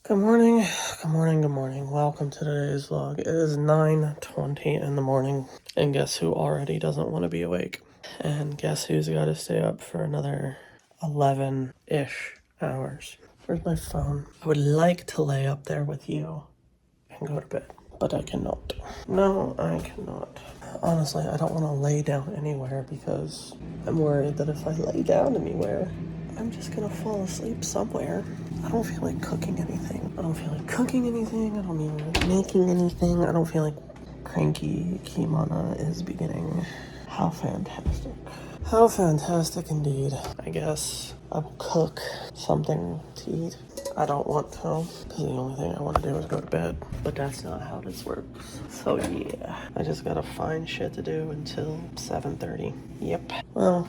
Good morning, good morning, good morning. Welcome to today's vlog. It is 9:20 in the morning, and guess who already doesn't want to be awake? And guess who's got to stay up for another 11-ish hours? Where's my phone? I would like to lay up there with you and go to bed, but I cannot. No, I cannot. Honestly, I don't want to lay down anywhere because I'm worried that if I lay down anywhere, I'm just gonna fall asleep somewhere. I don't feel like cooking anything. I don't feel like cooking anything. I don't feel like making anything. I don't feel like cranky Kimana is beginning. How fantastic. How fantastic indeed. I guess I will cook something to eat. I don't want to, because the only thing I want to do is go to bed. But that's not how this works. So yeah, I just gotta find shit to do until 7:30. Yep. Well,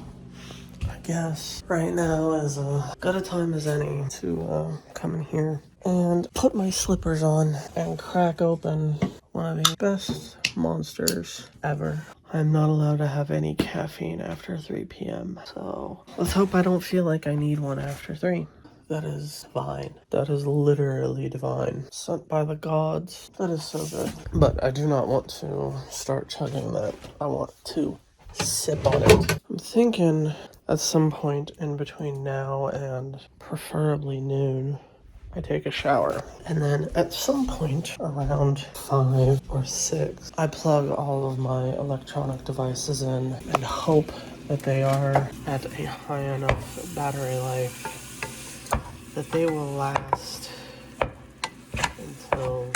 I guess right now is as good a time as any to come in here and put my slippers on and crack open one of the best monsters ever. I'm not allowed to have any caffeine after 3 p.m. So let's hope I don't feel like I need one after 3. That is divine. That is literally divine. Sent by the gods. That is so good. But I do not want to start chugging that. I want to sip on it. I'm thinking at some point in between now and preferably noon, I take a shower. And then at some point around 5 or 6, I plug all of my electronic devices in and hope that they are at a high enough battery life that they will last until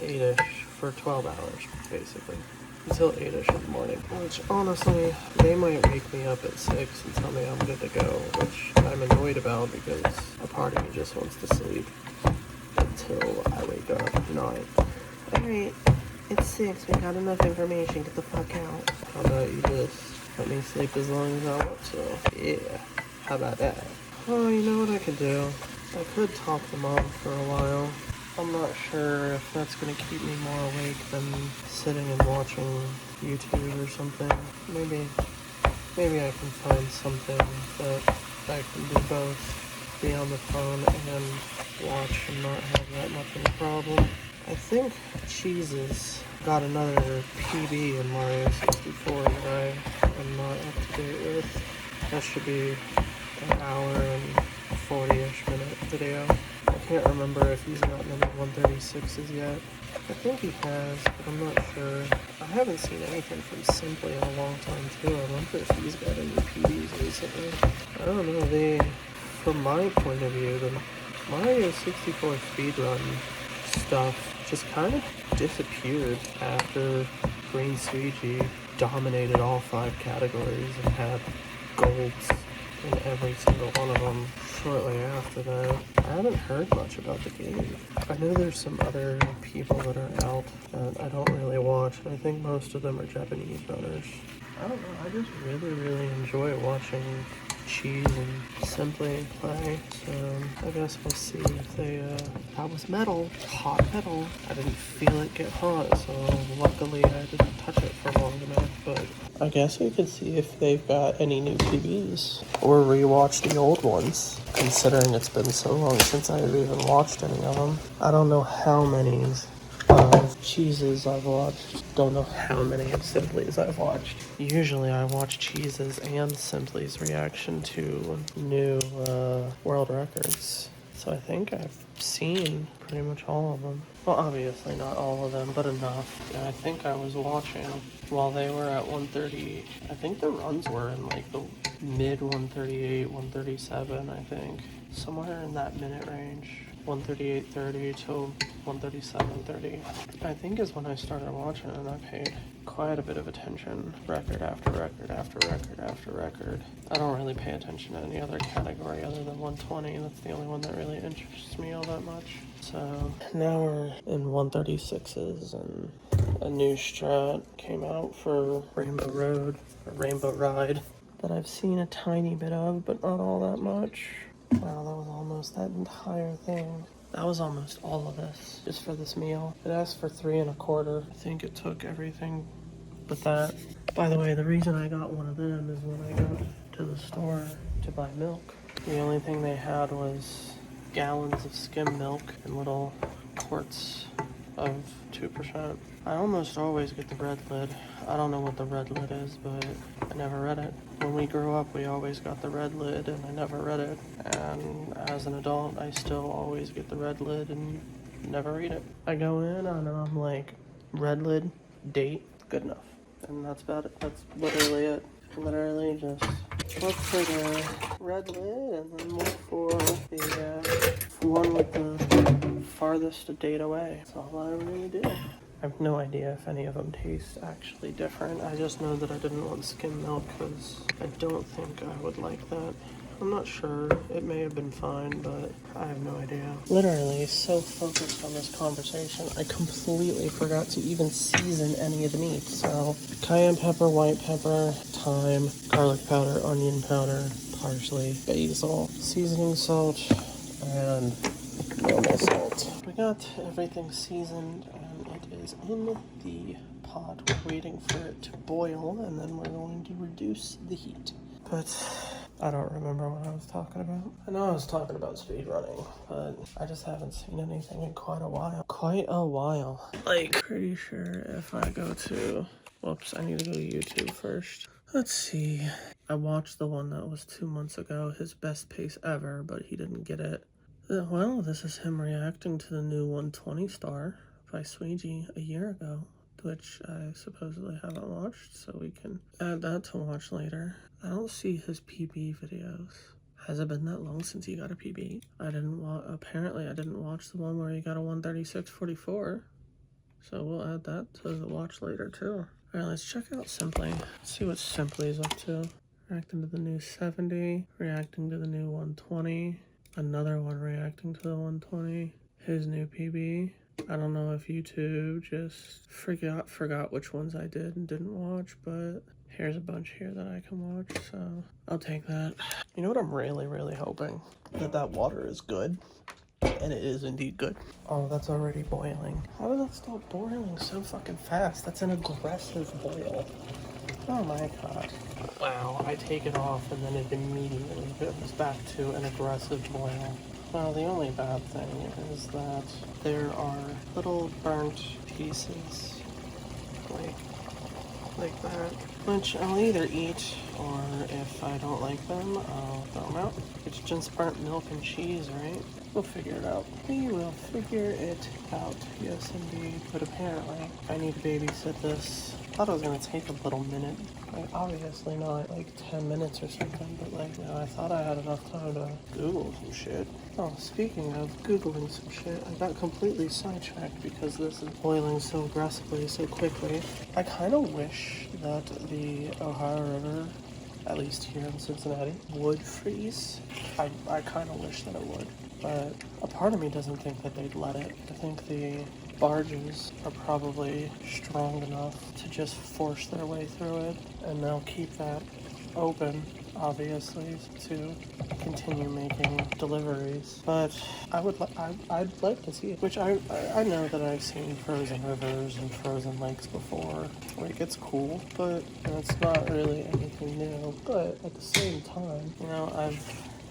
8-ish for 12 hours, basically. Until 8-ish in the morning. Which, honestly, they might wake me up at 6 and tell me I'm good to go, which I'm annoyed about because a part of me just wants to sleep until I wake up. Not, alright, it's 6, we got enough information, get the fuck out. How about you just let me sleep as long as I want to? Yeah, how about that? Oh, you know what I could do? I could talk to Mom for a while. I'm not sure if that's going to keep me more awake than sitting and watching YouTube or something. Maybe I can find something that I can do both. Be on the phone and watch and not have that much of a problem. I think Cheeses got another PB in Mario 64 that I am not up to date with. That should be an hour and 40-ish minute video. I can't remember if he's gotten any 136s yet. I think he has, but I'm not sure. I haven't seen anything from Simply in a long time too. I wonder if he's got any PDs recently. I don't know, from my point of view, the Mario 64 speedrun stuff just kind of disappeared after Green Suigi dominated all 5 categories and had golds in every single one of them. Shortly after that, I haven't heard much about the game. I know there's some other people that are out that I don't really watch, and I think most of them are Japanese runners. I don't know, I just really enjoy watching Cheese and Simply play, so I guess we'll see if they, that was metal, hot metal. I didn't feel it get hot, so luckily I didn't touch it for long enough, but I guess we could see if they've got any new TVs, or rewatch the old ones, considering it's been so long since I've even watched any of them. I don't know how many Cheeses I've watched. Don't know how many of Simply's I've watched. Usually I watch Cheeses and Simply's reaction to new world records. So I think I've seen pretty much all of them. Well, obviously not all of them, but enough. And I think I was watching while they were at 130. I think the runs were in like the mid 138, 137, I think. Somewhere in that minute range. 138.30 to 137.30, I think is when I started watching it, and I paid quite a bit of attention, record after record after record after record. I don't really pay attention to any other category other than 120. That's the only one that really interests me all that much. So now we're in 136s, and a new strat came out for Rainbow Road, or Rainbow Ride, that I've seen a tiny bit of, but not all that much. Wow, that was almost that entire thing. That was almost all of this, just for this meal. It asked for 3 1/4. I think it took everything but that. By the way, the reason I got one of them is when I got to the store to buy milk, the only thing they had was gallons of skim milk and little quarts of 2%. I almost always get the red lid. I don't know what the red lid is, but I never read it. When we grew up, we always got the red lid, and I never read it. And as an adult, I still always get the red lid and never read it. I go in and I'm like, red lid, date, good enough. And that's about it. That's literally it. Literally just look for the red lid and then look for the one with the farthest date away. That's all I really do. I have no idea if any of them taste actually different. I just know that I didn't want skim milk because I don't think I would like that. I'm not sure. It may have been fine, but I have no idea. Literally so focused on this conversation, I completely forgot to even season any of the meat. So cayenne pepper, white pepper, thyme, garlic powder, onion powder, parsley, basil, seasoning salt, and normal salt. We got everything seasoned and it is in the pot. We're waiting for it to boil and then we're going to reduce the heat. But I don't remember what I was talking about. I know I was talking about speed running, but I just haven't seen anything in quite a while. Like, pretty sure if I go to, whoops, I need to go to YouTube first. Let's see. I watched the one that was 2 months ago, his best pace ever, but he didn't get it. Well, this is him reacting to the new 120 star by Sweegie a year ago, which I supposedly haven't watched, so we can add that to watch later. I don't see his PB videos. Has it been that long since he got a PB? Apparently I didn't watch the one where he got a 136.44. So we'll add that to the watch later too. Alright, let's check out Simply. Let's see what Simply is up to. Reacting to the new 70, reacting to the new 120, another one reacting to the 120, his new PB. I don't know if YouTube just forgot which ones I did and didn't watch, but here's a bunch here that I can watch, so I'll take that. You know what I'm really, really hoping? That water is good, and it is indeed good. Oh, that's already boiling. How did that stop boiling so fucking fast? That's an aggressive boil. Oh my god. Wow, I take it off and then it immediately goes back to an aggressive boil. Well, the only bad thing is that there are little burnt pieces, like that, which I'll either eat, or if I don't like them, I'll throw them out. It's just burnt milk and cheese, right? We'll figure it out. We will figure it out, yes indeed. But apparently, I need to babysit this. I thought it was going to take a little minute. Like, obviously not like 10 minutes or something, but like, you know, I thought I had enough time to Google some shit. Oh, speaking of Googling some shit, I got completely sidetracked because this is boiling so aggressively, so quickly. I kind of wish that the Ohio River, at least here in Cincinnati, would freeze. I kind of wish that it would, but a part of me doesn't think that they'd let it. I think the barges are probably strong enough to just force their way through it, and they'll keep that open, obviously, to continue making deliveries. But I'd like to see it, which I know that I've seen frozen rivers and frozen lakes before. Like, it's cool, but it's not really anything new. But at the same time, you know, I've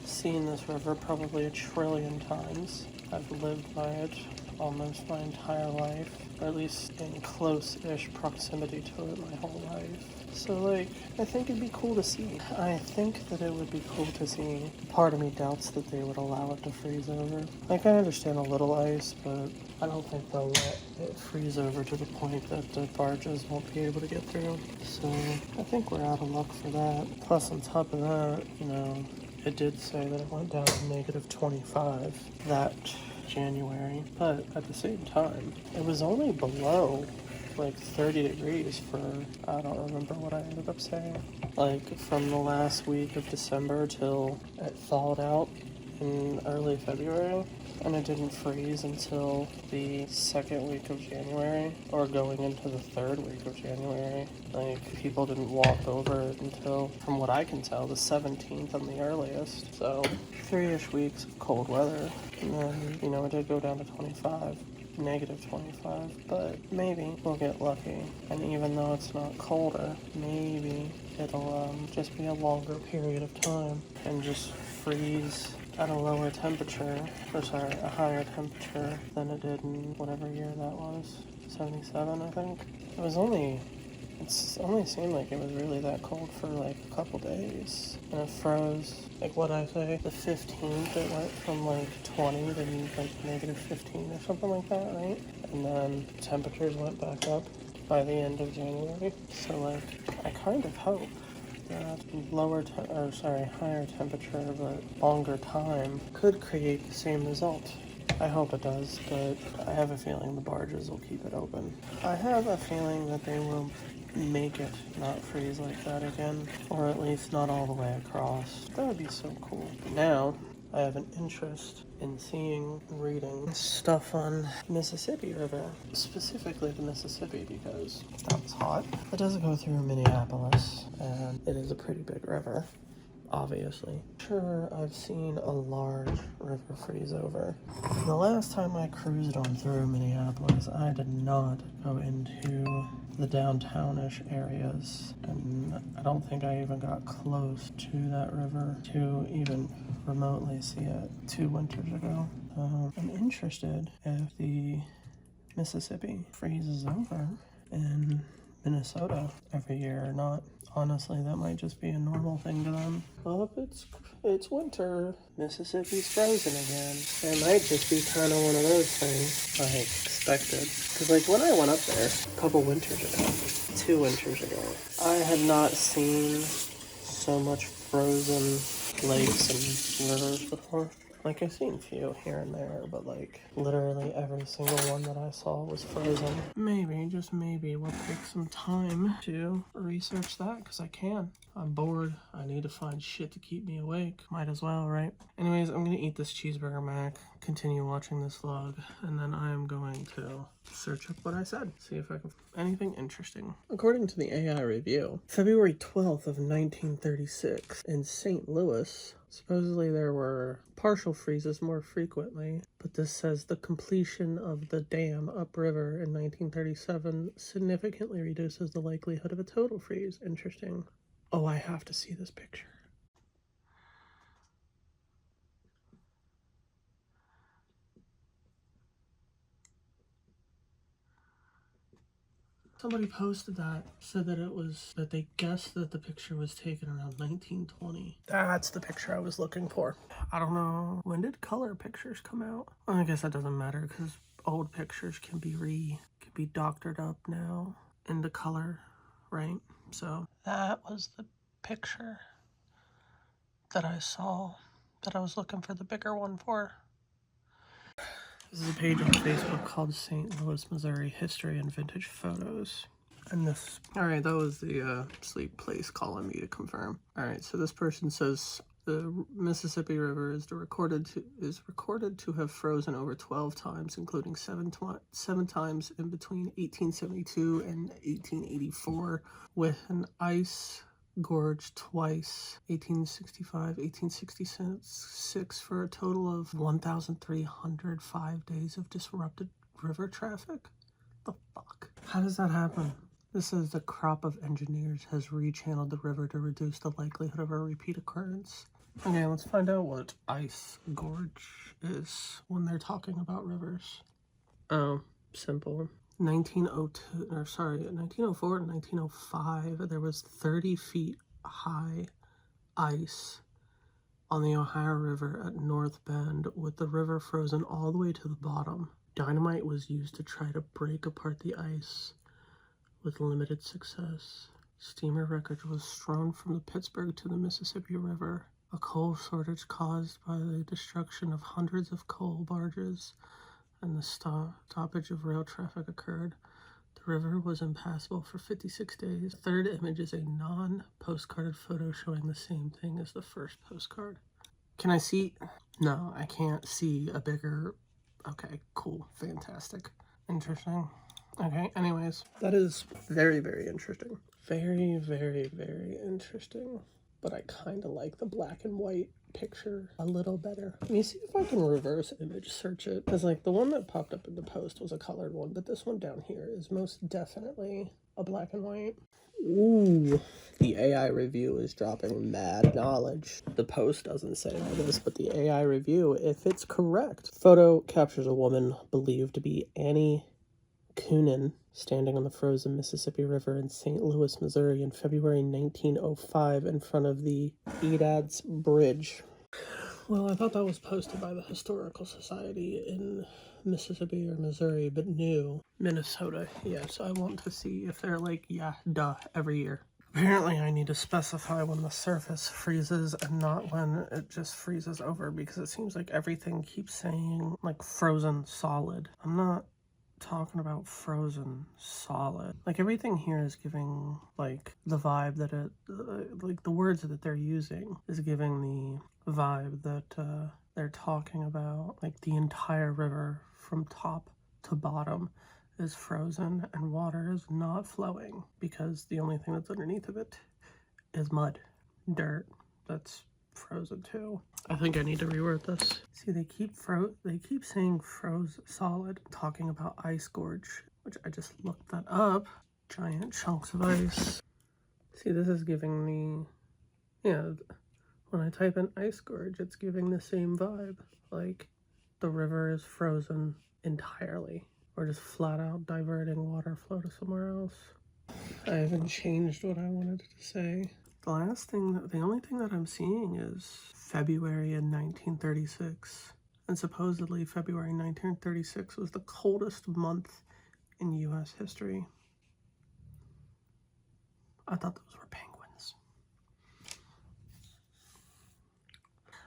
seen this river probably 1 trillion times. I've lived by it almost my entire life, or at least in close-ish proximity to it my whole life. So, like, I think it'd be cool to see. I think that it would be cool to see. Part of me doubts that they would allow it to freeze over. Like, I understand a little ice, but I don't think they'll let it freeze over to the point that the barges won't be able to get through. So, I think we're out of luck for that. Plus, on top of that, you know, it did say that it went down to -25 that January, but at the same time, it was only below like 30 degrees for, I don't remember what I ended up saying, like from the last week of December till it thawed out in early February, and it didn't freeze until the second week of January, or going into the third week of January. Like, people didn't walk over it until, from what I can tell, the 17th on the earliest. So 3-ish weeks of cold weather, and then, you know, it did go down to -25, but maybe we'll get lucky. And even though it's not colder, maybe it'll just be a longer period of time and just freeze at a lower temperature, or sorry, a higher temperature than it did in whatever year that was, 77, I think. It's only seemed like it was really that cold for like a couple days. And it froze, like what I say, the 15th, it went from like 20 to like negative 15 or something like that, right? And then temperatures went back up by the end of January. So like, I kind of hope that higher temperature but longer time could create the same result. I hope it does, but I have a feeling the barges will keep it open. I have a feeling that they will make it not freeze like that again, or at least not all the way across. That would be so cool. Now, I have an interest in seeing and reading stuff on Mississippi River, specifically the Mississippi, because that was hot. It does go through Minneapolis, and it is a pretty big river, obviously. Sure, I've seen a large river freeze over. The last time I cruised on through Minneapolis, I did not go into the downtownish areas, and I don't think I even got close to that river to even remotely see it 2 winters ago. I'm interested if the Mississippi freezes over in Minnesota every year or not. Honestly, that might just be a normal thing to them. Well, if it's winter, Mississippi's frozen again. It might just be kind of one of those things I expected. Because like when I went up there a couple winters ago, 2 winters ago, I had not seen so much frozen lakes and rivers before. Like, I've seen a few here and there, but like, literally every single one that I saw was frozen. Maybe, just maybe, we'll take some time to research that, because I can. I'm bored. I need to find shit to keep me awake. Might as well, right? Anyways, I'm gonna eat this cheeseburger mac, continue watching this vlog, and then I am going to search up what I said, see if I can find anything interesting. According to the AI review, February 12th of 1936 in St. Louis, supposedly there were partial freezes more frequently, but this says the completion of the dam upriver in 1937 significantly reduces the likelihood of a total freeze. Interesting. Oh, I have to see this picture. Somebody posted that, said that they guessed that the picture was taken around 1920. That's the picture I was looking for. I don't know, when did color pictures come out? Well, I guess that doesn't matter because old pictures can be doctored up now into color, right? So that was the picture that I saw that I was looking for the bigger one for. This is a page on Facebook called St. Louis, Missouri History and Vintage Photos. And this, all right, that was the sleep place calling me to confirm. All right, so this person says the Mississippi River is recorded to have frozen over 12 times, including seven times in between 1872 and 1884, with an ice gorge twice, 1865, 1866, for a total of 1,305 days of disrupted river traffic. The fuck? How does that happen? This says the crop of engineers has rechanneled the river to reduce the likelihood of a repeat occurrence. Okay, let's find out what ice gorge is when they're talking about rivers. Oh, simple. 1904 and 1905, there was 30 feet high ice on the Ohio River at North Bend, with the river frozen all the way to the bottom. Dynamite was used to try to break apart the ice, with limited success. Steamer wreckage was strewn from the Pittsburgh to the Mississippi River. A coal shortage caused by the destruction of hundreds of coal barges and the stoppage of rail traffic occurred. The river was impassable for 56 days. The third image is a non-postcarded photo showing the same thing as the first postcard. Can I see? No, I can't see a bigger... Okay, cool, fantastic, interesting. Okay, anyways, that is very, very interesting. Very, very, very interesting. But I kind of like the black and white picture a little better. Let me see if I can reverse image search it. Because like the one that popped up in the post was a colored one, but this one down here is most definitely a black and white. Ooh, the AI review is dropping mad knowledge. The post doesn't say all this, but the AI review, if it's correct. Photo captures a woman believed to be Annie Coonan standing on the frozen Mississippi River in St. Louis, Missouri in February 1905 in front of the Edads Bridge. Well, I thought that was posted by the Historical Society in Mississippi or Missouri, but new. Minnesota. Yes, I want to see if they're like, yeah, duh, every year. Apparently I need to specify when the surface freezes and not when it just freezes over, because it seems like everything keeps saying like frozen solid. I'm not talking about frozen solid. Like everything here is giving like the vibe that it, like the words that they're using is giving the vibe that they're talking about like the entire river from top to bottom is frozen and water is not flowing because the only thing that's underneath of it is mud, dirt that's frozen too. I think I need to reword this. See, they keep saying froze solid, talking about ice gorge, which I just looked that up. Giant chunks of ice. See, this is giving me, yeah, when I type in ice gorge, it's giving the same vibe. Like the river is frozen entirely, or just flat out diverting water flow to somewhere else. I haven't changed what I wanted to say. The only thing that I'm seeing is February in 1936. And supposedly February 1936 was the coldest month in US history. I thought those were penguins.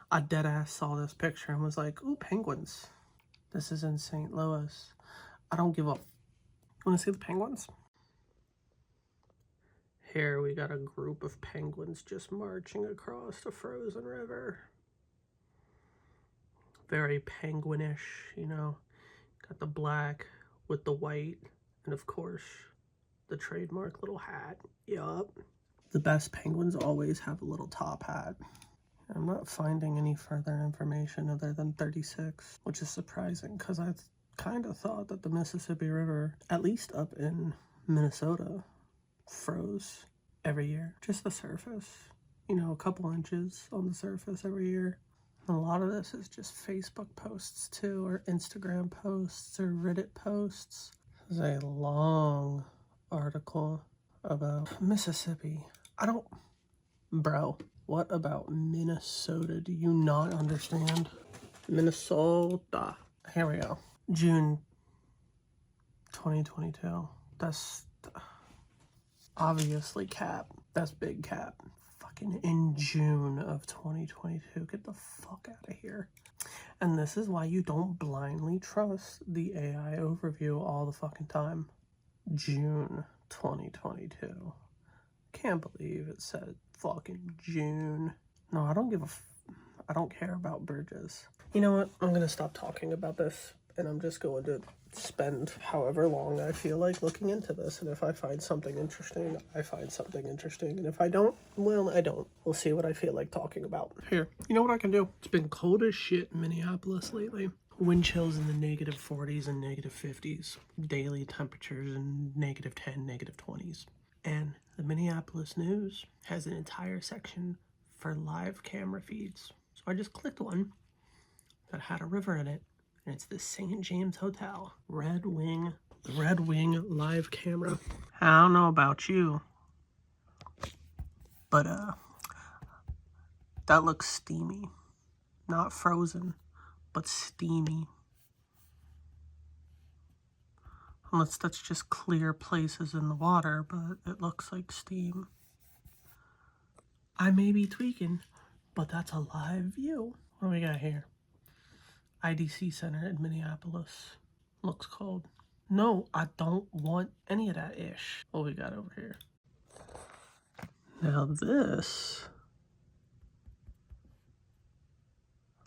I deadass saw this picture and was like, ooh, penguins. This is in St. Louis. I don't give up. Want to see the penguins? Here we got a group of penguins just marching across the frozen river. Very penguinish, you know. Got the black with the white, and of course, the trademark little hat. Yup. The best penguins always have a little top hat. I'm not finding any further information other than 36, which is surprising because I kind of thought that the Mississippi River, at least up in Minnesota, froze every year. Just the surface, you know, a couple inches on the surface every year. And a lot of this is just Facebook posts too, or Instagram posts, or Reddit posts. This is a long article about Mississippi. Bro, what about Minnesota? Do you not understand? Minnesota. Here we go. June 2022. That's obviously cap. That's big cap. Fucking in June of 2022. Get the fuck out of here. And this is why you don't blindly trust the AI overview all the fucking time. June 2022. Can't believe it said fucking June. No, I don't care about bridges. You know what? I'm gonna stop talking about this and I'm just going to spend however long I feel like looking into this. And if I find something interesting, I find something interesting. And if I don't, well, I don't. We'll see what I feel like talking about. Here, you know what I can do? It's been cold as shit in Minneapolis lately. Wind chills in the negative 40s and negative 50s. Daily temperatures in negative 10, negative 20s. And the Minneapolis News has an entire section for live camera feeds. So I just clicked one that had a river in it. And it's the St. James Hotel. Red Wing live camera. I don't know about you, but that looks steamy. Not frozen, but steamy. Unless that's just clear places in the water, but it looks like steam. I may be tweaking, but that's a live view. What do we got here? IDC Center in Minneapolis. Looks cold. No, I don't want any of that ish. What we got over here? Now this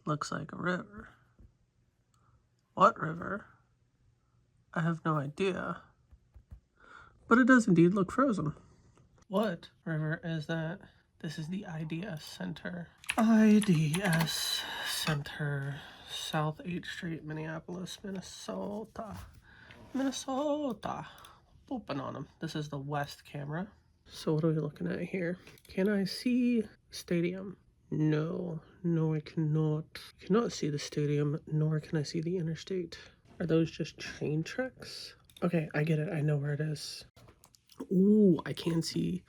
looks like a river. What river? I have no idea. But it does indeed look frozen. What river is that? This is the IDS Center. IDS Center, South 8th Street, Minneapolis, Minnesota. Minnesota. Open on them. This is the west camera. So what are we looking at here? Can I see stadium? No, no I cannot. Cannot see the stadium, nor can I see the interstate. Are those just train tracks? Okay, I get it. I know where it is. Ooh, I can see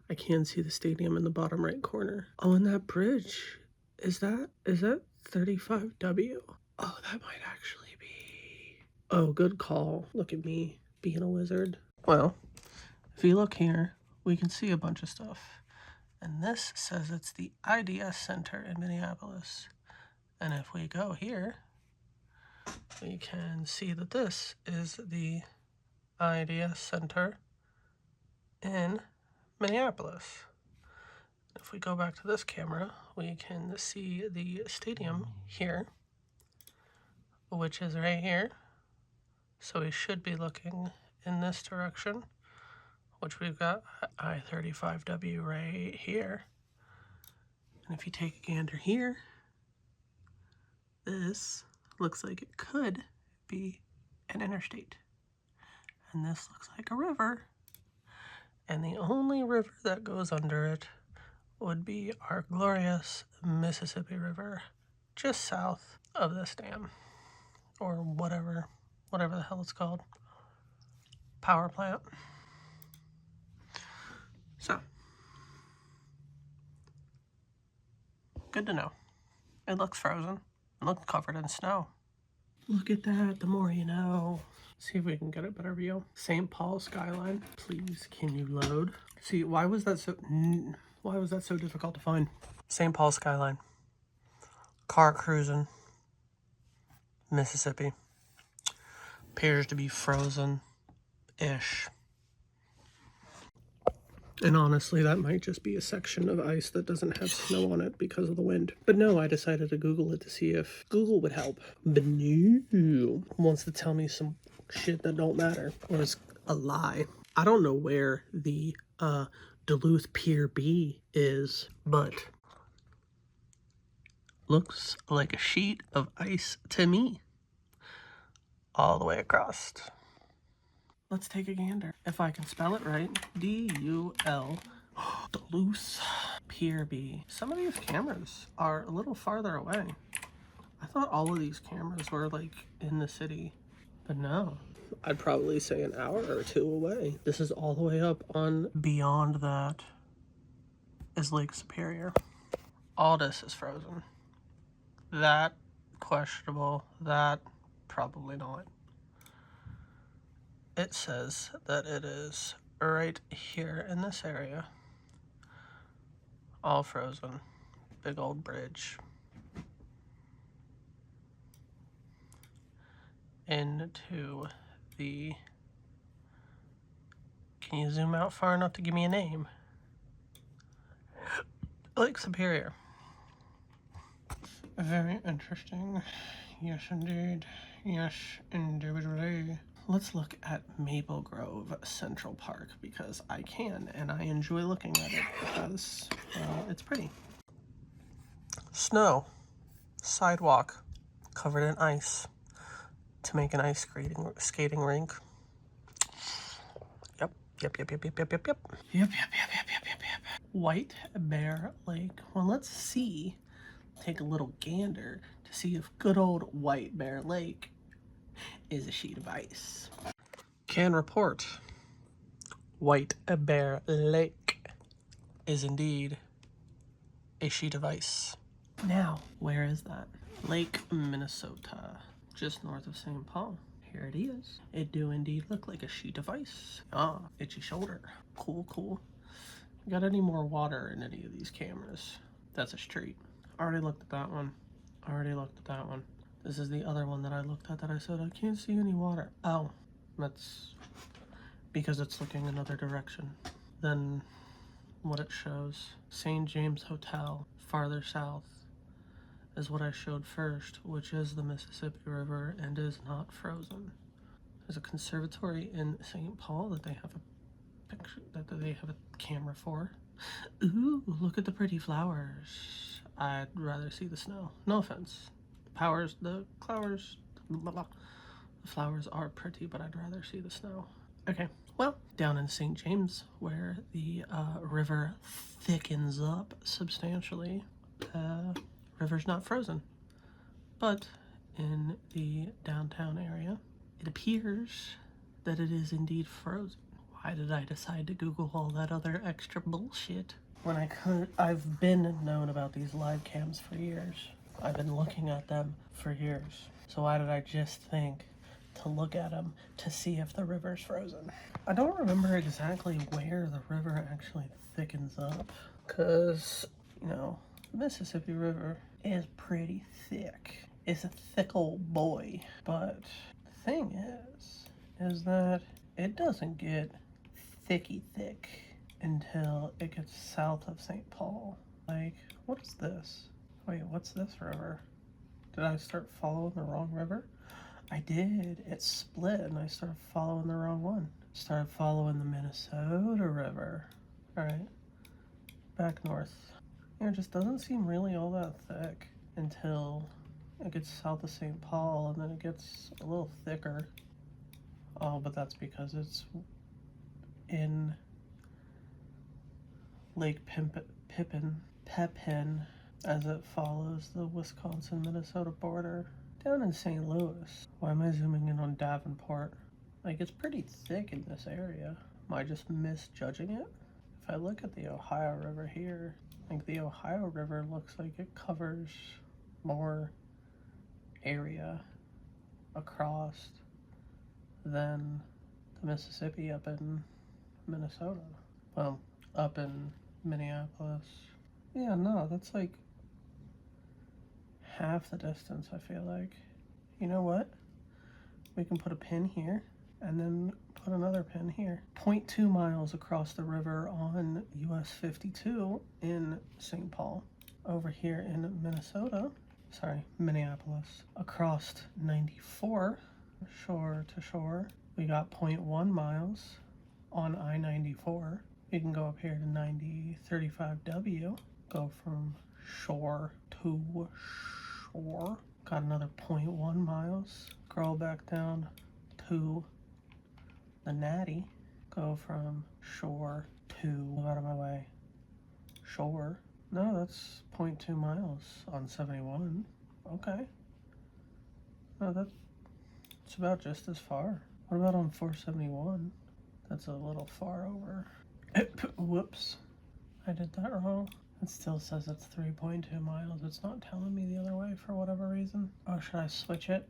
the stadium in the bottom right corner. Oh, and that bridge. Is that 35W? Oh, that might actually be. Oh, good call. Look at me being a wizard. Well, if you look here, we can see a bunch of stuff. And this says it's the IDS Center in Minneapolis. And if we go here, we can see that this is the IDS Center in Minneapolis. If we go back to this camera, we can see the stadium here, which is right here. So we should be looking in this direction, which we've got I-35W right here. And if you take a gander here, this looks like it could be an interstate. And this looks like a river. And the only river that goes under it would be our glorious Mississippi River, just south of this dam, or whatever the hell it's called, power plant. So, good to know. It looks frozen. It looks covered in snow. Look at that, the more you know. See if we can get a better view. St. Paul skyline. Please, can you load? See, why was that so difficult to find? St. Paul skyline. Car cruising. Mississippi. Appears to be frozen-ish. And honestly, that might just be a section of ice that doesn't have snow on it because of the wind. But no, I decided to Google it to see if Google would help. But no, wants to tell me some shit that don't matter, or is a lie. I don't know where the Duluth Pier B is, but looks like a sheet of ice to me. All the way across. Let's take a gander. If I can spell it right, D-U-L, Duluth Pier B. Some of these cameras are a little farther away. I thought all of these cameras were like in the city, but no. I'd probably say an hour or two away. This is all the way up on. Beyond that is Lake Superior. All this is frozen. That, questionable. That, probably not. It says that it is right here in this area. All frozen. Big old bridge. Into the... Can you zoom out far enough to give me a name? Lake Superior. Very interesting. Yes, indeed. Yes, indubitably. Let's look at Maple Grove Central Park because I can, and I enjoy looking at it because it's pretty. Snow. Sidewalk. Covered in ice. To make an ice skating rink. Yep. White Bear Lake. Well, let's see. Take a little gander to see if good old White Bear Lake is a sheet of ice. Can report. White Bear Lake is indeed a sheet of ice. Now, where is that? Lake, Minnesota, just north of St. Paul. Here it is. It do indeed look like a sheet of ice. Ah, itchy shoulder. Cool. Got any more water in any of these cameras? That's a street. Already looked at that one. This is the other one that I looked at that I said, I can't see any water. Oh, that's because it's looking another direction than what it shows. St. James Hotel, farther south, is what I showed first, which is the Mississippi River and is not frozen. There's a conservatory in St. Paul that they have a picture, that they have a camera for. Ooh, look at the pretty flowers. I'd rather see the snow. No offense. The flowers are pretty, but I'd rather see the snow. Okay, well, down in St. James, where the river thickens up substantially, river's not frozen. But in the downtown area, it appears that it is indeed frozen. Why did I decide to Google all that other extra bullshit? When I've been known about these live cams for years. I've been looking at them for years. So why did I just think to look at them to see if the river's frozen? I don't remember exactly where the river actually thickens up. Cause, you know, the Mississippi River is pretty thick. It's a thick old boy. But the thing is that it doesn't get thicky thick until it gets south of St. Paul. Like, what is this? Wait, what's this river? Did I start following the wrong river? I did. It split and I started following the wrong one. Started following the Minnesota River. Alright. Back north. Yeah, it just doesn't seem really all that thick until it gets south of St. Paul, and then it gets a little thicker. Oh, but that's because it's in Lake Pepin as it follows the Wisconsin-Minnesota border. Down in St. Louis. Why am I zooming in on Davenport? Like, it's pretty thick in this area. Am I just misjudging it? If I look at the Ohio River here, like the Ohio River looks like it covers more area across than the Mississippi up in Minnesota. Well, up in Minneapolis. Yeah, no, that's like half the distance, I feel like. You know what? We can put a pin here and then put another pin here. 0.2 miles across the river on US 52 in St. Paul. Over here in Minneapolis. Across 94, shore to shore, we got 0.1 miles on I-94. You can go up here to 35W, go from shore to shore. Got another 0.1 miles. Scroll back down to the Natty. Go from shore to, out of my way, shore. No, that's 0.2 miles on 71. Okay. No, that's about just as far. What about on 471? That's a little far over. Whoops. I did that wrong. It still says it's 3.2 miles. It's not telling me the other way for whatever reason. Oh, should I switch it?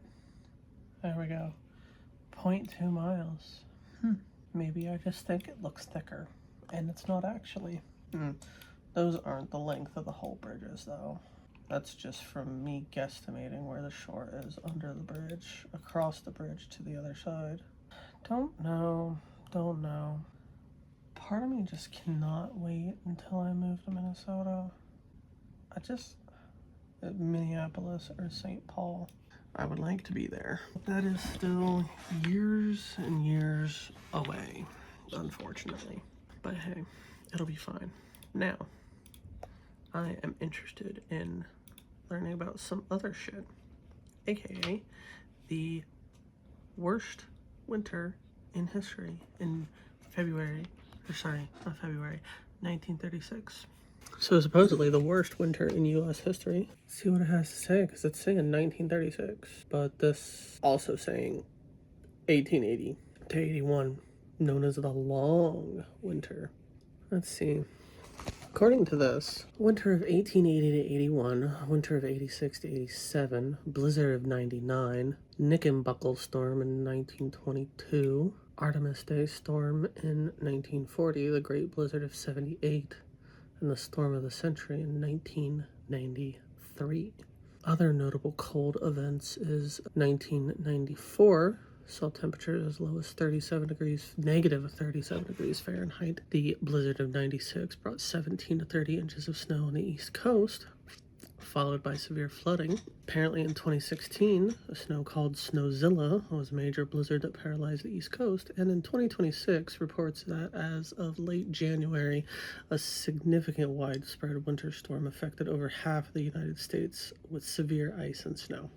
There we go. 0.2 miles. Maybe I just think it looks thicker. And it's not actually. Those aren't the length of the whole bridges, though. That's just from me guesstimating where the shore is under the bridge, across the bridge to the other side. Don't know. Part of me just cannot wait until I move to Minnesota. Minneapolis or St. Paul. I would like to be there. That is still years and years away, unfortunately. But hey, it'll be fine. Now, I am interested in learning about some other shit, aka the worst winter in history in 1936. So supposedly the worst winter in U.S. history. Let's see what it has to say, because it's saying 1936, but this also saying 1880 to 81, known as the long winter. Let's see. According to this, winter of 1880 to 81, winter of 86 to 87, blizzard of 99, Knickerbocker storm in 1922, Artemis Day storm in 1940, the Great Blizzard of 78, and the storm of the century in 1993. Other notable cold events is 1994, saw temperatures as low as negative 37 degrees Fahrenheit. The blizzard of 96 brought 17 to 30 inches of snow on the East Coast. followed by severe flooding. Apparently in 2016, a snow called Snowzilla was a major blizzard that paralyzed the East Coast, and in 2026 reports that as of late January, a significant widespread winter storm affected over half of the United States with severe ice and snow.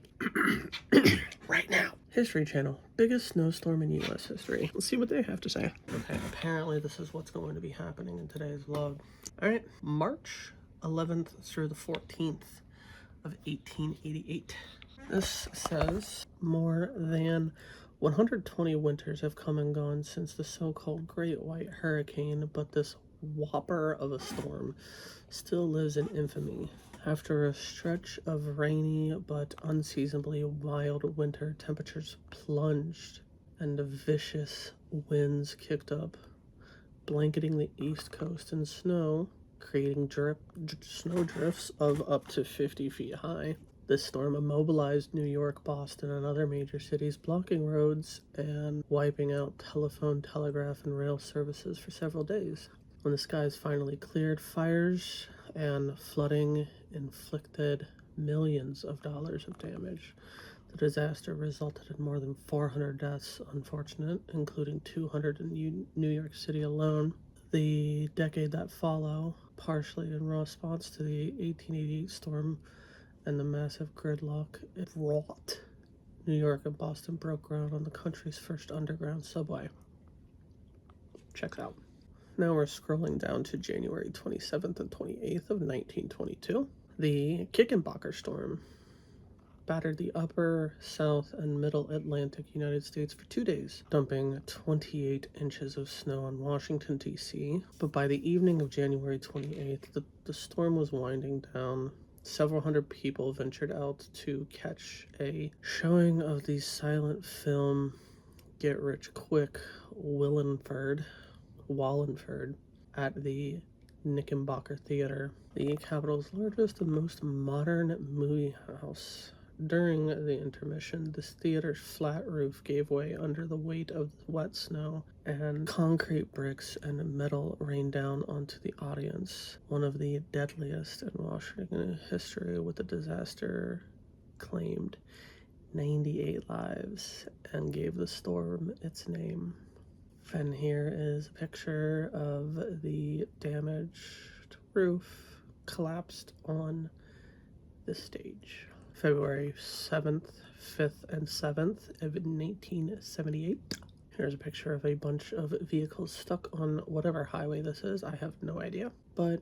Right now. History Channel, biggest snowstorm in U.S. history. Let's see what they have to say. Okay, apparently this is what's going to be happening in today's vlog. All right, March 11th through the 14th of 1888. This says more than 120 winters have come and gone since the so-called Great White Hurricane, but this whopper of a storm still lives in infamy. After a stretch of rainy but unseasonably wild winter, temperatures plunged and vicious winds kicked up, blanketing the East Coast in snow, creating snow drifts of up to 50 feet high. This storm immobilized New York, Boston, and other major cities, blocking roads and wiping out telephone, telegraph, and rail services for several days. When the skies finally cleared, fires and flooding inflicted millions of dollars of damage. The disaster resulted in more than 400 deaths, unfortunate, including 200 in New York City alone. The decade that followed, partially in response to the 1888 storm and the massive gridlock it wrought, New York and Boston broke ground on the country's first underground subway. Check it out. Now we're scrolling down to January 27th and 28th of 1922. The Kickenbocker storm battered the upper, south, and middle Atlantic United States for 2 days, dumping 28 inches of snow on Washington, D.C. But by the evening of January 28th, the storm was winding down. Several hundred people ventured out to catch a showing of the silent film Get Rich Quick Wallingford at the Knickerbocker Theater, the capital's largest and most modern movie house. During the intermission, this theater's flat roof gave way under the weight of the wet snow, and concrete bricks and metal rained down onto the audience. One of the deadliest in Washington history, with the disaster claimed 98 lives and gave the storm its name. And here is a picture of the damaged roof collapsed on the stage. February 7th, 5th, and 7th of 1978. Here's a picture of a bunch of vehicles stuck on whatever highway this is. I have no idea, but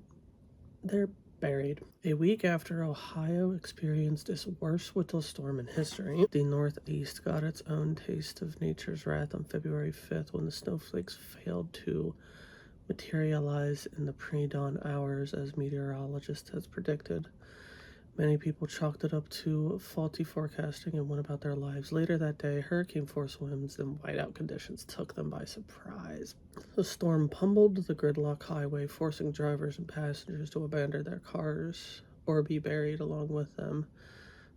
they're buried. A week after Ohio experienced its worst winter storm in history, the Northeast got its own taste of nature's wrath on February 5th when the snowflakes failed to materialize in the pre-dawn hours as meteorologists had predicted. Many people chalked it up to faulty forecasting and went about their lives. Later that day, hurricane-force winds and whiteout conditions took them by surprise. The storm pummeled the gridlock highway, forcing drivers and passengers to abandon their cars or be buried along with them.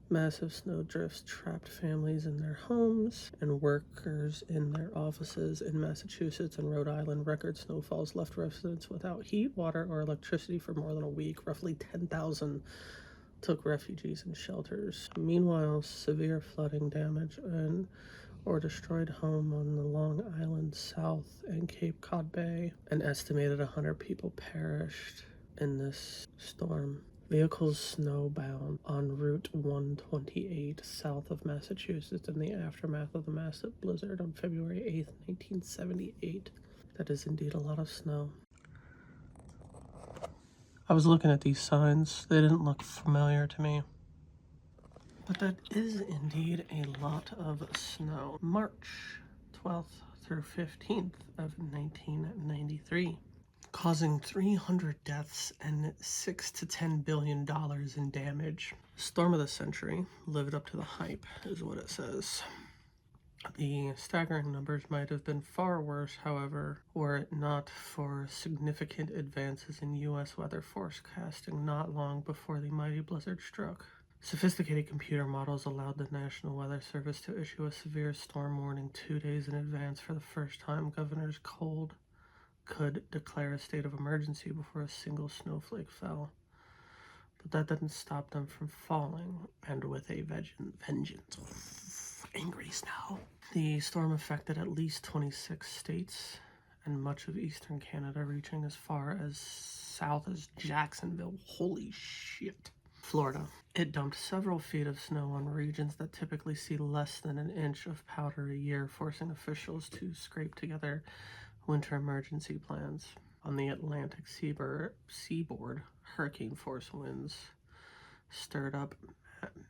Massive snow drifts trapped families in their homes and workers in their offices. In Massachusetts and Rhode Island, record snowfalls left residents without heat, water, or electricity for more than a week. Roughly 10,000 took refugees in shelters. Meanwhile, severe flooding damaged or destroyed home on the Long Island South and Cape Cod Bay. An estimated 100 people perished in this storm. Vehicles snowbound on Route 128 south of Massachusetts in the aftermath of the massive blizzard on February 8th, 1978. That is indeed a lot of snow. I was looking at these signs. They didn't look familiar to me. But that is indeed a lot of snow. March 12th through 15th of 1993, causing 300 deaths and $6 to $10 billion in damage. Storm of the century lived up to the hype, is what it says. The staggering numbers might have been far worse, however, were it not for significant advances in U.S. weather forecasting not long before the mighty blizzard struck. Sophisticated computer models allowed the National Weather Service to issue a severe storm warning 2 days in advance. For the first time, governors could declare a state of emergency before a single snowflake fell. but that didn't stop them from falling, and with a vengeance. Angry snow. The storm affected at least 26 states and much of eastern Canada, reaching as far as south as Jacksonville. Holy shit. Florida. It dumped several feet of snow on regions that typically see less than an inch of powder a year, forcing officials to scrape together winter emergency plans. On the Atlantic seaboard, hurricane force winds stirred up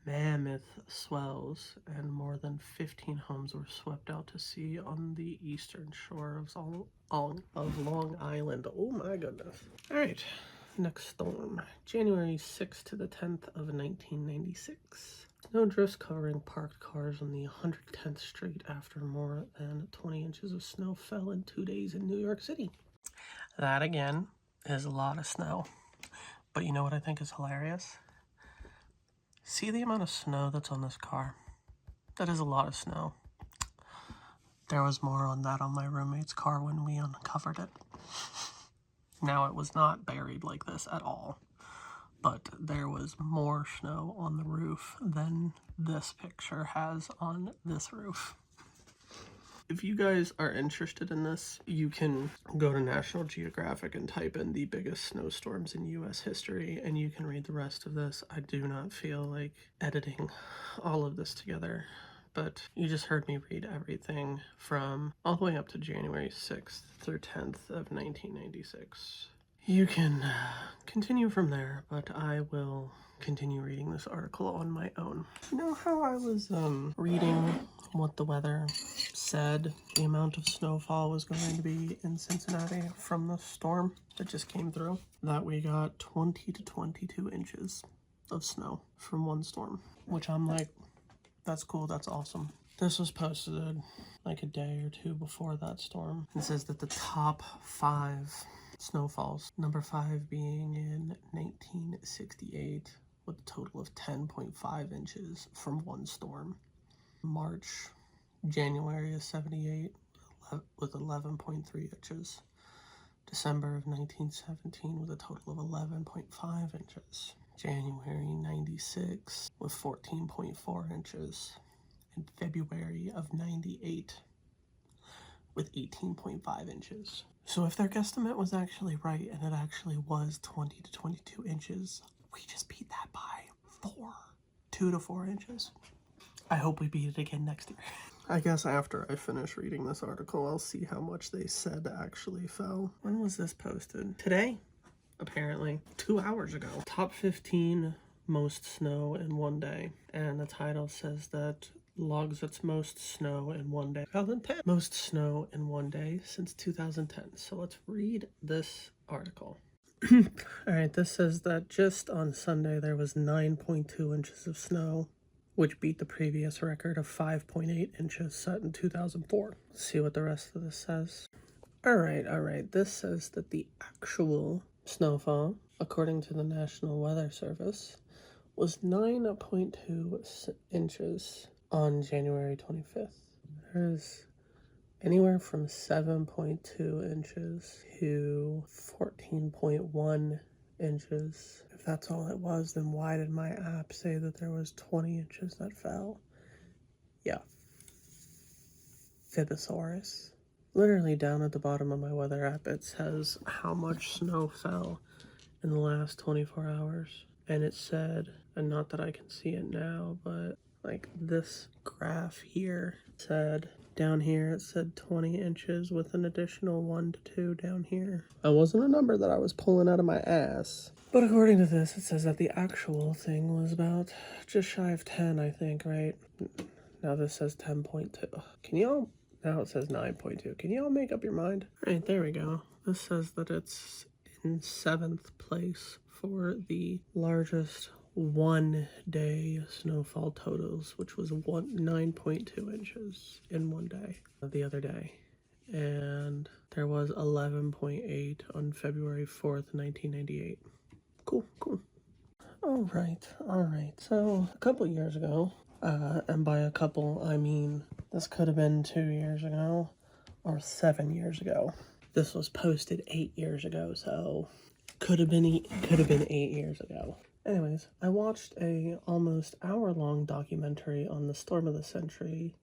mammoth swells, and more than 15 homes were swept out to sea on the eastern shore of Long Island. Oh my goodness. All right, next storm. January 6th to the 10th of 1996. Snow drifts covering parked cars on the 110th Street after more than 20 inches of snow fell in 2 days in New York City. That, again, is a lot of snow. But you know what I think is hilarious? See the amount of snow that's on this car? That is a lot of snow. There was more on that on my roommate's car when we uncovered it. Now, it was not buried like this at all, but there was more snow on the roof than this picture has on this roof. If you guys are interested in this, you can go to National Geographic and type in the biggest snowstorms in U.S. history, and you can read the rest of this. I do not feel like editing all of this together, but you just heard me read everything from all the way up to January 6th through 10th of 1996. You can continue from there, but I will continue reading this article on my own. You know how I was reading what the weather said the amount of snowfall was going to be in Cincinnati from the storm that just came through? That we got 20 to 22 inches of snow from one storm, which I'm like, that's cool, that's awesome. This was posted like a day or two before that storm. It says that the top 5 snowfalls, number 5 being in 1968 with a total of 10.5 inches from one storm. January of 78 with 11.3 inches. December of 1917 with a total of 11.5 inches. January 96 with 14.4 inches. And February of 98 with 18.5 inches. So if their guesstimate was actually right and it actually was 20 to 22 inches, we just beat that by 2 to 4 inches. I hope we beat it again next year. I guess after I finish reading this article, I'll see how much they said actually fell. When was this posted? Today? Apparently. 2 hours ago. Top 15 most snow in one day. And the title says that logs its most snow in one day. 2010. Most snow in one day since 2010. So let's read this article. Alright, this says that just on Sunday there was 9.2 inches of snow, which beat the previous record of 5.8 inches set in 2004. Let's see what the rest of this says. Alright, this says that the actual snowfall, according to the National Weather Service, was 9.2 inches on January 25th. There's anywhere from 7.2 inches to 14.1 inches. If that's all it was, then why did my app say that there was 20 inches that fell? Yeah. Fibosaurus. Literally down at the bottom of my weather app, it says how much snow fell in the last 24 hours. And it said, and not that I can see it now, but like this graph here said, down here it said 20 inches with an additional 1 to 2 down here. That wasn't a number that I was pulling out of my ass. But according to this, it says that the actual thing was about just shy of 10, I think, right? Now this says 10.2. Now it says 9.2. Can y'all make up your mind? All right, there we go. This says that it's in 7th place for the largest one-day snowfall totals, which was 9.2 inches in one day the other day. And there was 11.8 on February 4th, 1998. Cool. All right. So a couple years ago, and by a couple, I mean this could have been 2 years ago or 7 years ago. This was posted 8 years ago, so could have been 8 years ago. Anyways, I watched a almost hour-long documentary on the storm of the century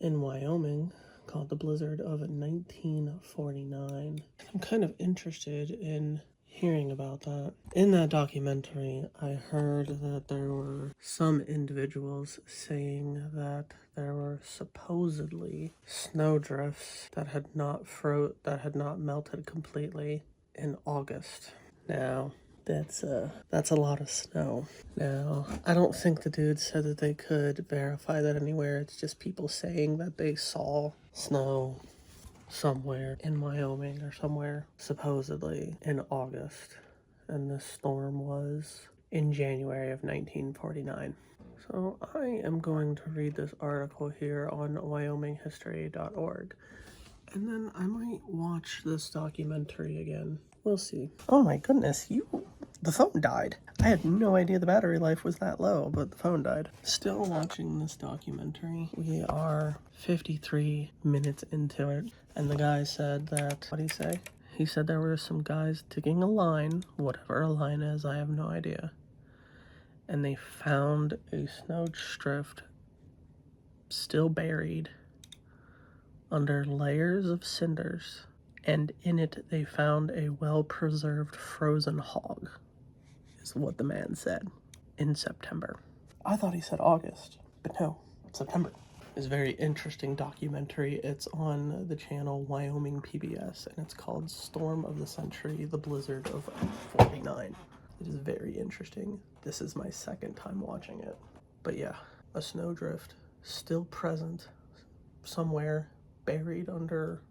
in Wyoming called The Blizzard of 1949. I'm kind of interested in hearing about that. In that documentary, I heard that there were some individuals saying that there were supposedly snowdrifts that had not melted completely in August. Now, that's a lot of snow. Now, I don't think the dude said that they could verify that anywhere. It's just people saying that they saw snow somewhere in Wyoming or somewhere, supposedly in August. And the storm was in January of 1949. So I am going to read this article here on wyominghistory.org. And then I might watch this documentary again. We'll see. Oh my goodness, the phone died. I had no idea the battery life was that low, but the phone died. Still watching this documentary. We are 53 minutes into it, and the guy said that, what did he say? He said there were some guys digging a line, whatever a line is, I have no idea. And they found a snowdrift still buried under layers of cinders, and in it they found a well-preserved frozen hog, is what the man said, in September. I thought he said August, but no, September. It's a very interesting documentary. It's on the channel Wyoming PBS, and it's called Storm of the Century, The Blizzard of 49. It is very interesting. This is my second time watching it. But yeah, a snowdrift still present somewhere, buried under,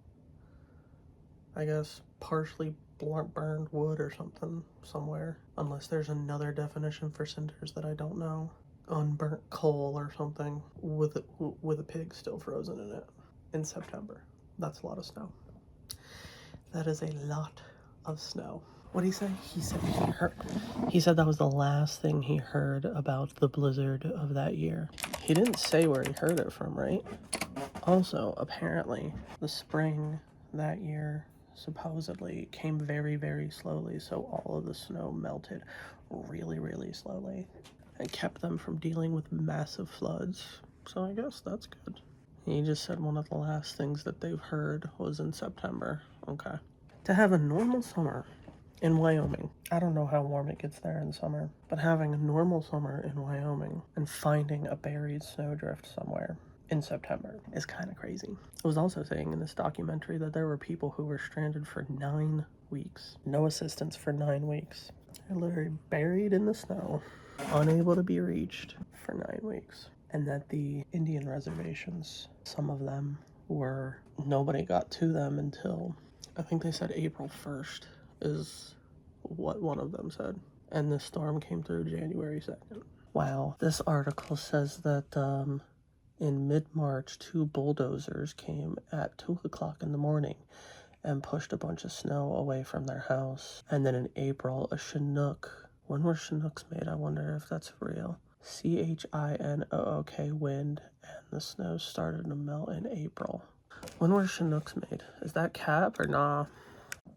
I guess, partially burned wood or something somewhere. Unless there's another definition for cinders that I don't know. Unburnt coal or something with a pig still frozen in it in September. That's a lot of snow. That is a lot of snow. What did he say? He said that was the last thing he heard about the blizzard of that year. He didn't say where he heard it from, right? Also, apparently, the spring that year supposedly came very, very slowly, so all of the snow melted really, really slowly and kept them from dealing with massive floods. So I guess that's good. He just said one of the last things that they've heard was in September. Okay. To have a normal summer in Wyoming, I don't know how warm it gets there in summer, but having a normal summer in Wyoming and finding a buried snowdrift somewhere in September is kind of crazy. It was also saying in this documentary that there were people who were stranded for 9 weeks. No assistance for 9 weeks. They're literally buried in the snow, unable to be reached for 9 weeks. And that the Indian reservations, some of them nobody got to them until, I think they said April 1st is what one of them said. And the storm came through January 2nd. Wow. This article says that, in mid-March, 2 bulldozers came at 2 o'clock in the morning and pushed a bunch of snow away from their house. And then in April, a Chinook. When were Chinooks made? I wonder if that's real. CHINOOK wind, and the snow started to melt in April. When were Chinooks made? Is that cap or nah?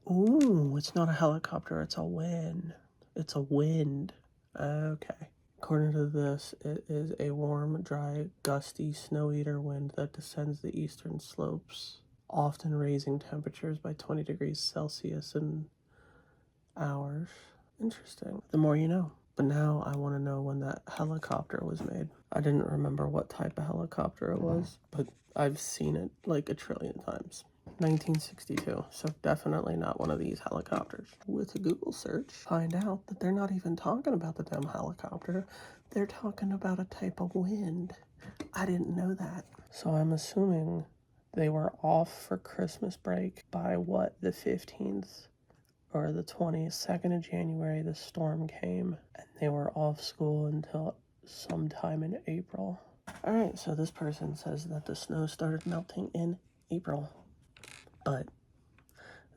Ooh, it's not a helicopter, it's a wind. It's a wind. Okay. According to this, it is a warm, dry, gusty snow-eater wind that descends the eastern slopes, often raising temperatures by 20 degrees Celsius in hours. Interesting. The more you know. But now I want to know when that helicopter was made. I didn't remember what type of helicopter it was, but I've seen it like a trillion times. 1962, so definitely not one of these helicopters. With a Google search, find out that they're not even talking about the damn helicopter. They're talking about a type of wind. I didn't know that. So I'm assuming they were off for Christmas break by what, the 15th or the 22nd of January, the storm came, and they were off school until sometime in April. All right, so this person says that the snow started melting in April. But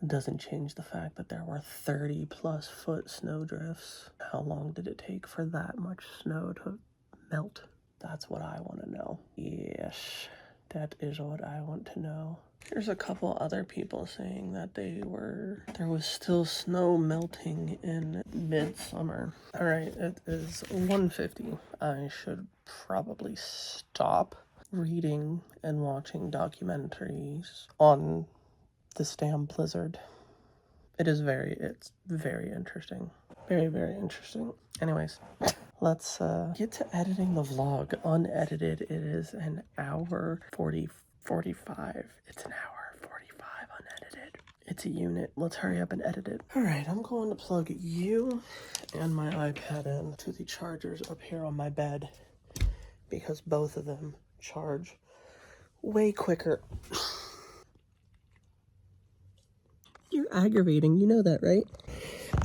it doesn't change the fact that there were 30+ foot snowdrifts. How long did it take for that much snow to melt? That's what I want to know. Yes. That is what I want to know. There's a couple other people saying that there was still snow melting in midsummer. All right, it is 1:50. I should probably stop reading and watching documentaries on this damn blizzard. It's very interesting. Very, very interesting. Anyways, let's get to editing the vlog. Unedited, it is an hour 45. It's an hour 45 unedited. It's a unit. Let's hurry up and edit it. All right, I'm going to plug you and my iPad in to the chargers up here on my bed because both of them charge way quicker. You're aggravating, you know that, right?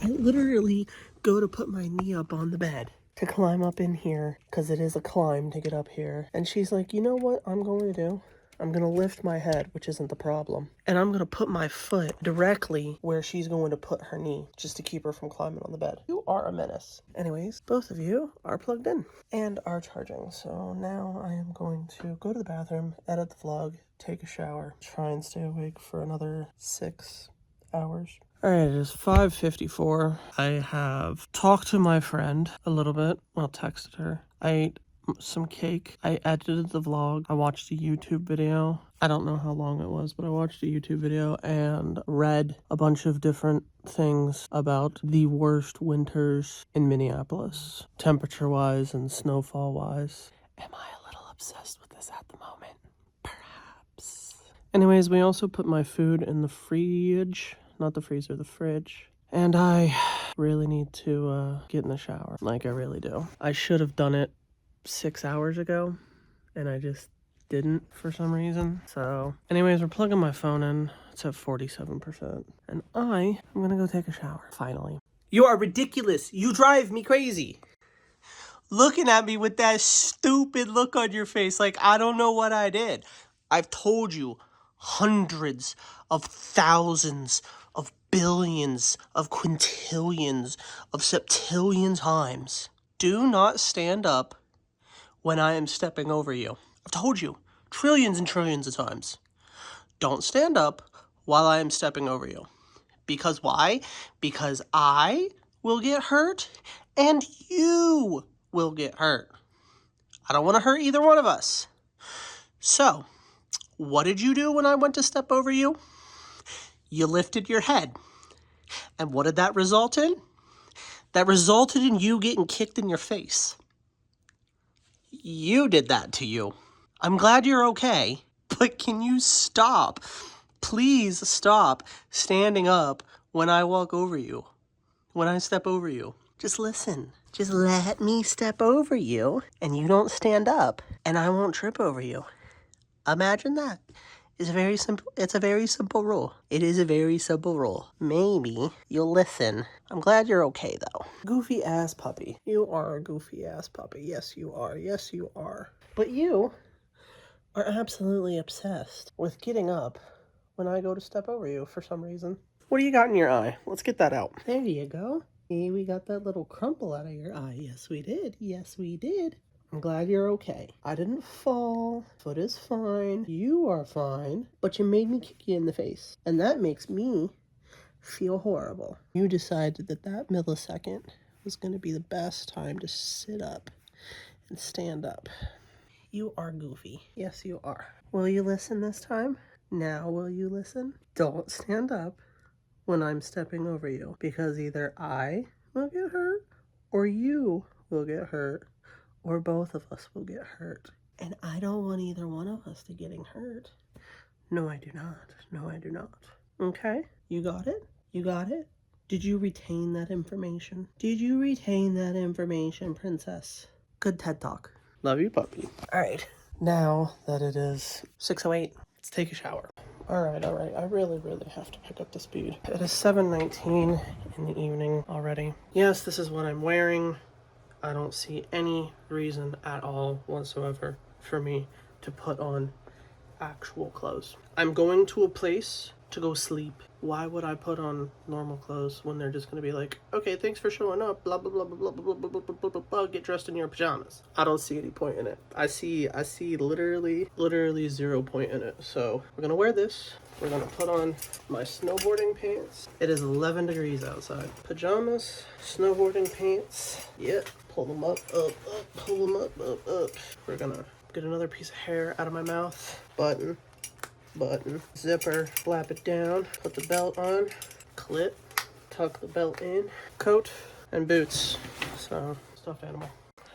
I literally go to put my knee up on the bed to climb up in here because it is a climb to get up here. And she's like, you know what I'm going to do? I'm going to lift my head, which isn't the problem. And I'm going to put my foot directly where she's going to put her knee just to keep her from climbing on the bed. You are a menace. Anyways, both of you are plugged in and are charging. So now I am going to go to the bathroom, edit the vlog, take a shower, try and stay awake for another 6 hours. All right, it is 5:54. I have talked to my friend a little bit. Well, texted her. I ate some cake. I edited the vlog. I watched a YouTube video. I don't know how long it was, but I watched a YouTube video and read a bunch of different things about the worst winters in Minneapolis, temperature-wise and snowfall-wise. Am I a little obsessed with this at the moment? Perhaps. Anyways, we also put my food in the fridge. Not the freezer, the fridge. And I really need to get in the shower. Like, I really do. I should have done it 6 hours ago, and I just didn't for some reason. So, anyways, we're plugging my phone in. It's at 47%. And I'm gonna go take a shower, finally. You are ridiculous. You drive me crazy. Looking at me with that stupid look on your face like I don't know what I did. I've told you hundreds of thousands of billions of quintillions of septillion times. Do not stand up when I am stepping over you. I've told you trillions and trillions of times. Don't stand up while I am stepping over you. Because why? Because I will get hurt and you will get hurt. I don't want to hurt either one of us. So, what did you do when I went to step over you? You lifted your head. And what did that result in? That resulted in you getting kicked in your face. You did that to you. I'm glad you're okay, but can you stop? Please stop standing up when I walk over you, when I step over you. Just listen. Just let me step over you, and you don't stand up, and I won't trip over you. Imagine that. It's very simple. It's a very simple rule. It is a very simple rule. Maybe you'll listen. I'm glad you're okay, though. Goofy ass puppy. You are a goofy ass puppy. Yes, you are. Yes, you are. But you are absolutely obsessed with getting up when I go to step over you for some reason. What do you got in your eye? Let's get that out. There you go. Hey, we got that little crumple out of your eye. Yes, we did. Yes, we did. I'm glad you're okay. I didn't fall. Foot is fine. You are fine. But you made me kick you in the face. And that makes me feel horrible. You decided that that millisecond was going to be the best time to sit up and stand up. You are goofy. Yes, you are. Will you listen this time? Now will you listen? Don't stand up when I'm stepping over you. Because either I will get hurt or you will get hurt. Or both of us will get hurt. And I don't want either one of us to getting hurt. No, I do not. No, I do not. Okay? You got it? You got it? Did you retain that information? Did you retain that information, princess? Good TED Talk. Love you, puppy. All right. Now that it is 6:08, let's take a shower. All right. I really have to pick up the speed. It is 7:19 in the evening already. Yes, this is what I'm wearing. I don't see any reason at all whatsoever for me to put on actual clothes. I'm going to a place to go sleep. Why would I put on normal clothes when they're just gonna be like, okay, thanks for showing up, blah blah blah blah blah blah blah blah blah blah blah, get dressed in your pajamas. I don't see any point in it. I see literally 0 point in it. So we're gonna wear this. We're gonna put on my snowboarding pants. It is 11 degrees outside. Pajamas, snowboarding pants. Yep. Pull them up, pull them up. We're gonna get another piece of hair out of my mouth. Button, zipper, flap it down, put the belt on, clip, tuck the belt in, coat, and boots. So, stuffed animal.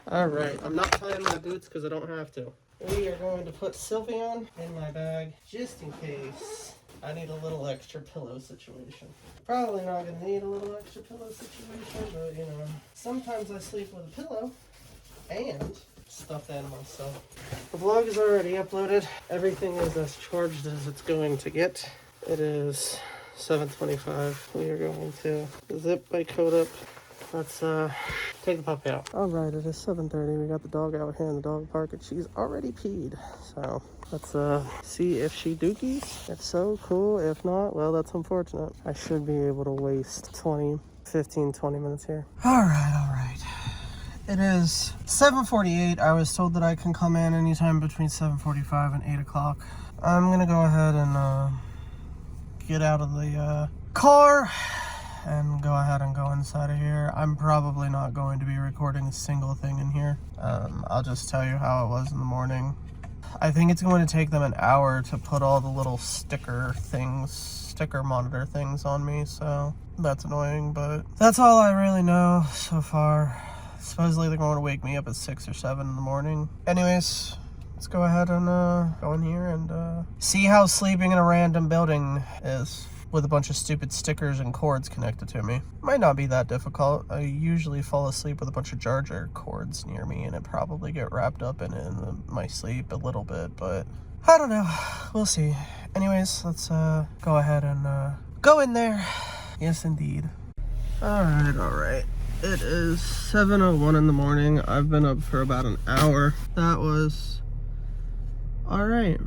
All right, I'm not tying my boots because I don't have to. We are going to put Sylveon in my bag just in case I need a little extra pillow situation. Probably not gonna need a little extra pillow situation, but you know, sometimes I sleep with a pillow and stuffed animal. So the vlog is already uploaded. Everything is as charged as it's going to get. It is 7:25. We are going to zip my coat up. Let's take the puppy out. All right, it is 7:30. We got the dog out here in the dog park and she's already peed. So let's see if she dookies. If so, cool. If not, well, that's unfortunate. I should be able to waste 20 minutes here. All right. It is 7:48. I was told that I can come in anytime between 7:45 and 8 o'clock. I'm gonna go ahead and get out of the car and go ahead and go inside of here. I'm probably not going to be recording a single thing in here. I'll just tell you how it was in the morning. I think it's going to take them an hour to put all the little sticker monitor things on me, so that's annoying, but that's all I really know so far. Supposedly they're going to wake me up at 6 or 7 in the morning. Anyways, let's go ahead and go in here and see how sleeping in a random building is with a bunch of stupid stickers and cords connected to me. Might not be that difficult. I usually fall asleep with a bunch of charger cords near me and it probably get wrapped up in my sleep a little bit, but I don't know. We'll see. Anyways, let's go ahead and go in there. Yes, indeed. All right. It is 7:01 in the morning. I've been up for about an hour. That was all right.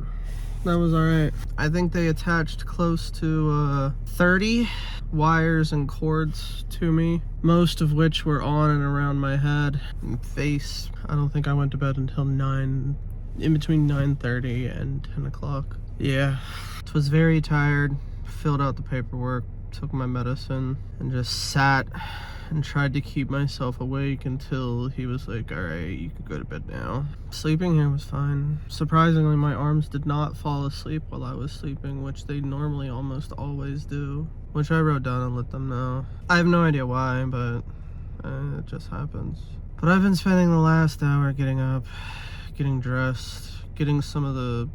I think they attached close to 30 wires and cords to me, most of which were on and around my head and face. I don't think I went to bed until in between 9:30 and 10 o'clock. Yeah, I was very tired, filled out the paperwork, took my medicine, and just sat and tried to keep myself awake until he was like, all right, you can go to bed now. Sleeping here was fine. Surprisingly, my arms did not fall asleep while I was sleeping, which they normally almost always do, which I wrote down and let them know. I have no idea why, but it just happens. But I've been spending the last hour getting up, getting dressed, getting some of the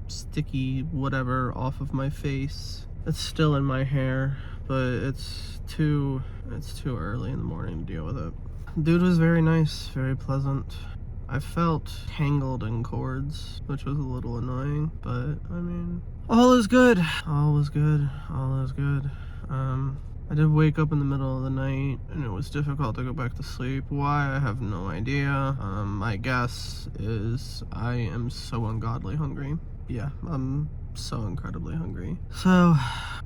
sticky whatever off of my face. It's still in my hair, but it's too early in the morning to deal with it. Dude was very nice, very pleasant. I felt tangled in cords, which was a little annoying, but I mean, all is good. I did wake up in the middle of the night and it was difficult to go back to sleep. Why? I have no idea. My guess is I am so ungodly hungry. Yeah, I'm so incredibly hungry. So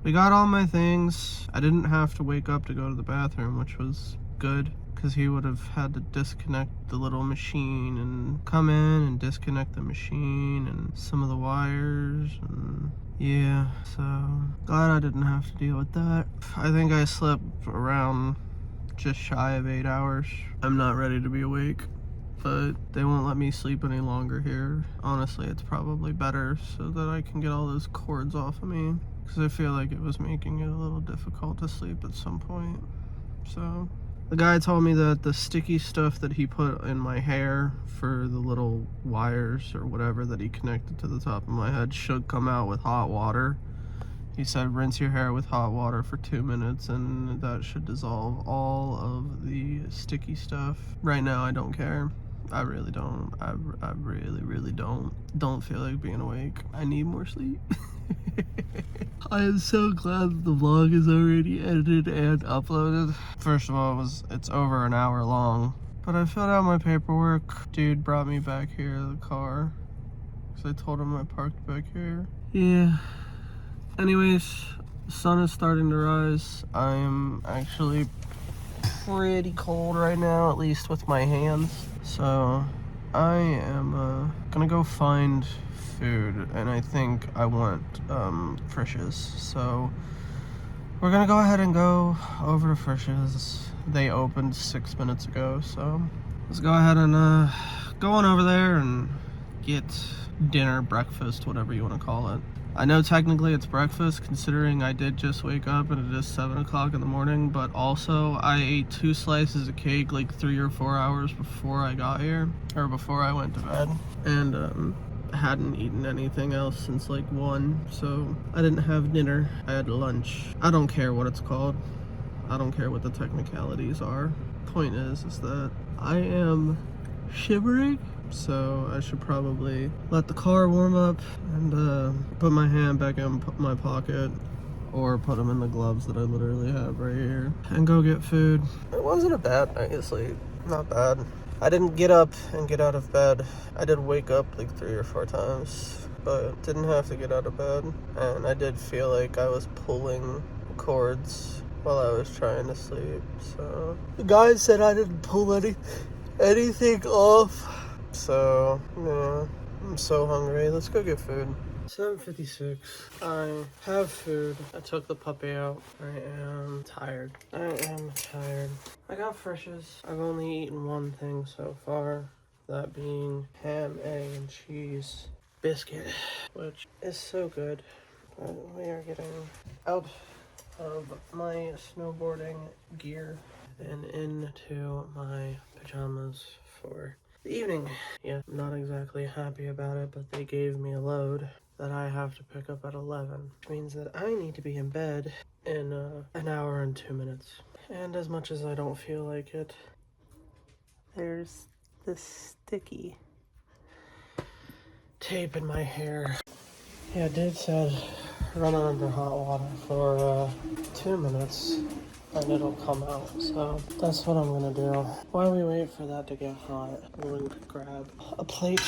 we got all my things. I didn't have to wake up to go to the bathroom, which was good, because he would have had to disconnect the little machine and come in and disconnect the machine and some of the wires, and yeah, so glad I didn't have to deal with that. I think I slept around just shy of 8 hours. I'm not ready to be awake, but they won't let me sleep any longer here. Honestly, it's probably better so that I can get all those cords off of me, because I feel like it was making it a little difficult to sleep at some point. So the guy told me that the sticky stuff that he put in my hair for the little wires or whatever that he connected to the top of my head should come out with hot water. He said rinse your hair with hot water for 2 minutes and that should dissolve all of the sticky stuff. Right now I don't care. I really don't. I really don't feel like being awake. I need more sleep. I am so glad that the vlog is already edited and uploaded. First of all, it's over an hour long, but I filled out my paperwork. Dude brought me back here to the car because I told him I parked back here. Yeah, Anyways, the sun is starting to rise. I am actually pretty cold right now, at least with my hands. So I am gonna go find food, and I think I want Frisch's. So we're gonna go ahead and go over to Frisch's. They opened 6 minutes ago, so let's go ahead and go on over there and get dinner, breakfast, whatever you want to call it. I know technically it's breakfast considering I did just wake up and it is 7 o'clock in the morning, but also I ate 2 slices of cake like 3 or 4 hours before I got here, or before I went to bed, and hadn't eaten anything else since like 1, so I didn't have dinner. I had lunch. I don't care what it's called. I don't care what the technicalities are. Point is that I am shivering, so I should probably let the car warm up and put my hand back in my pocket, or put them in the gloves that I literally have right here, and go get food. It wasn't a bad night's sleep. Not bad. I didn't get up and get out of bed. I did wake up like 3 or 4 times, but didn't have to get out of bed. And I did feel like I was pulling cords while I was trying to sleep. So the guy said I didn't pull anything off. So yeah, I'm so hungry. Let's go get food. 7:56. I have food. I took the puppy out. I am tired. I got Frisch's. I've only eaten one thing so far, that being ham, egg, and cheese biscuit, which is so good. But we are getting out of my snowboarding gear and into my pajamas for the evening. Yeah, I'm not exactly happy about it, but they gave me a load that I have to pick up at 11, which means that I need to be in bed in an hour and 2 minutes. And as much as I don't feel like it, there's this sticky tape in my hair. Yeah, Dave said run it under hot water for 2 minutes and it'll come out. So that's what I'm gonna do. While we wait for that to get hot, I'm going to grab a plate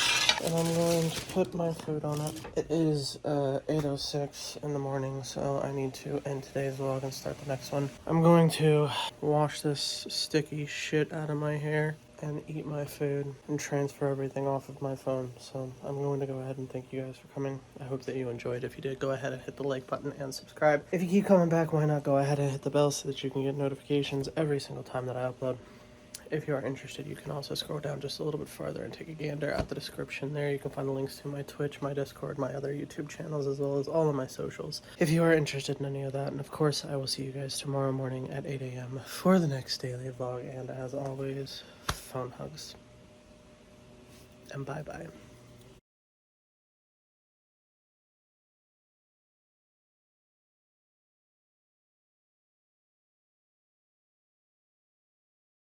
and I'm going to put my food on it. It is 8:06 in the morning, so I need to end today's vlog and start the next one. I'm going to wash this sticky shit out of my hair and eat my food and transfer everything off of my phone. So I'm going to go ahead and thank you guys for coming. I hope that you enjoyed. If you did, go ahead and hit the like button and subscribe. If you keep coming back, why not go ahead and hit the bell so that you can get notifications every single time that I upload. If you are interested, you can also scroll down just a little bit farther and take a gander at the description there. You can find the links to my Twitch, my Discord, my other YouTube channels, as well as all of my socials, if you are interested in any of that. And of course, I will see you guys tomorrow morning at 8 a.m. for the next daily vlog. And as always, phone hugs. And bye-bye.